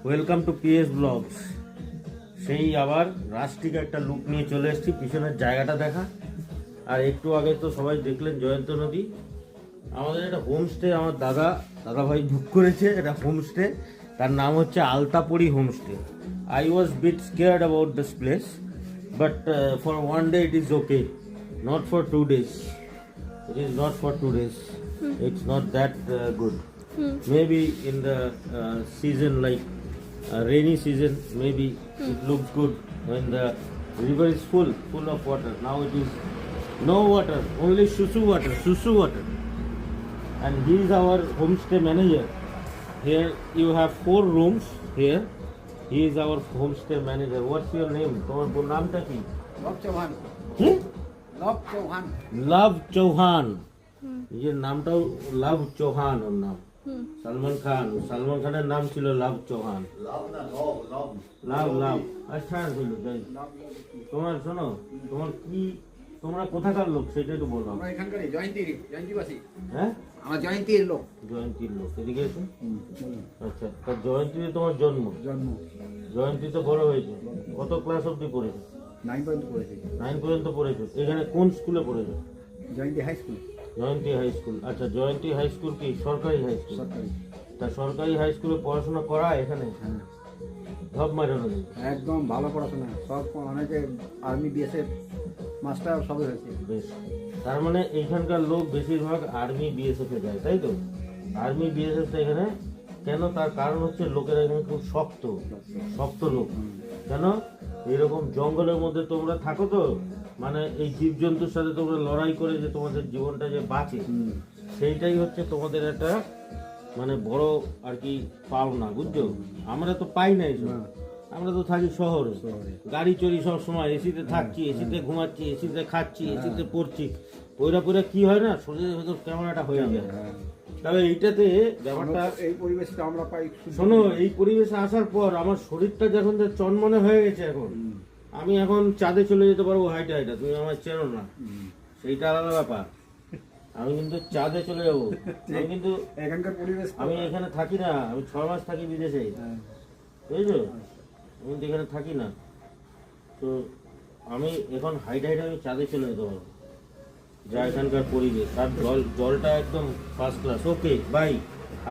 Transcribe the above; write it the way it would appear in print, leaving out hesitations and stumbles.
Welcome to PS blogs. সেই আবার রাষ্ট্রিক একটা লুক নিয়ে চলে এসেছি, পিছনের জায়গাটা দেখা। আর একটু আগে তো সবাই দেখলেন জয়ন্ত নদী। আমাদের একটা হোমস্টে আমার দাদা ভাই বুক করেছে, এটা হোমস্টে। তার নাম হচ্ছে Altapuri homestay. I was bit scared about this place, but for one day it is okay, not for 2 days. It is not for 2 days. It's not that good. Maybe in the season like rainy season, maybe it looks good when the river is full of water. Now it is no water, only susu water. And he is our homestay manager. Here you have 4 rooms here. He is our homestay manager. What's your name? তোমার নামটা কি? লব চৌহান। কি? লব চৌহান। লাভ চৌহান। নিজের নামটাও লাভ চৌহান, ওর নাম সালমান খানের নাম ছিল লাভ চৌহান। লাভ আচ্ছা তোমার শোনো, তোমরা কোথাকার লোক সেটা একটু বলো। আমরা এখানকারই জয়ন্তীবাসী। হ্যাঁ, আমরা জয়ন্তীর লোক। এদিকে এসো। আচ্ছা, তা জয়ন্তীতে তোমার জন্ম। জয়ন্তীতে বড় হয়েছে। কত ক্লাস অবধি পড়েছো? 9 পর্যন্ত পড়েছি। 9 পর্যন্ত পড়েছো। এখানে কোন স্কুলে পড়েছো? জয়ন্তী হাই স্কুল। জয়ন্তী হাই স্কুল। আচ্ছা, জয়ন্তী হাই স্কুল কি সরকারি হাই স্কুল? সরকারি। তা সরকারি হাই স্কুলে পড়াশোনা করায় এখানে? হ্যাঁ, সব মারানো নেই। একদম ভালো পড়াশোনা। সব অনেকে আর্মি বিএসএফ মাস্টার সবই হয়েছে। বেশ, তার মানে এইখানকার লোক বেশিরভাগ আর্মি বিএসএফ এ যায়, তাই তো? আর্মি বিএসএফ এখানে কেন? তার কারণ হচ্ছে লোকেরা এখানে খুব শক্ত লোক। কেন? এরকম জঙ্গলের মধ্যে তোমরা থাকো তো, মানে এই জীবজন্তুর সাথে তোমরা লড়াই করে যে তোমাদের জীবনটা যে বাঁচে, সেইটাই হচ্ছে তোমাদের একটা মানে বড় আর কি পাওনা, বুঝছো? আমরা তো পাই না এইসব। আমরা তো থাকি শহরে, গাড়ি চড়ি সব সময়, এসিতে থাকছি, এসিতে ঘুমাচ্ছি, এসিতে খাচ্ছি, এসিতে পড়ছি। ওইটা কি হয় না, শরীরের ভেতর কেমন একটা হয়ে যায়। তবে এইটাতে ব্যাপারটা, এই পরিবেশটা আমরা পাই। শোনো, এই পরিবেশে আসার পর আমার শরীরটা যখন চনমনে হয়ে গেছে, এখন আমি এখন চাঁদে চলে যেতে পারবো হাইটা। তুমি আমার চেনো না, সেইটা আলাদা ব্যাপার। আমি কিন্তু চাঁদে চলে যাবো। আমি কিন্তু এখানকার পরিবেশ, আমি এখানে থাকি না, আমি 6 মাস থাকি বিদেশে, বুঝেছো? আমি তো এখানে থাকি না, তো আমি এখন হাইটা আমি চাঁদে চলে যেতে পারবো, যা এখানকার পরিবেশ। আর জলটা একদম ফার্স্ট ক্লাস। Okay, by.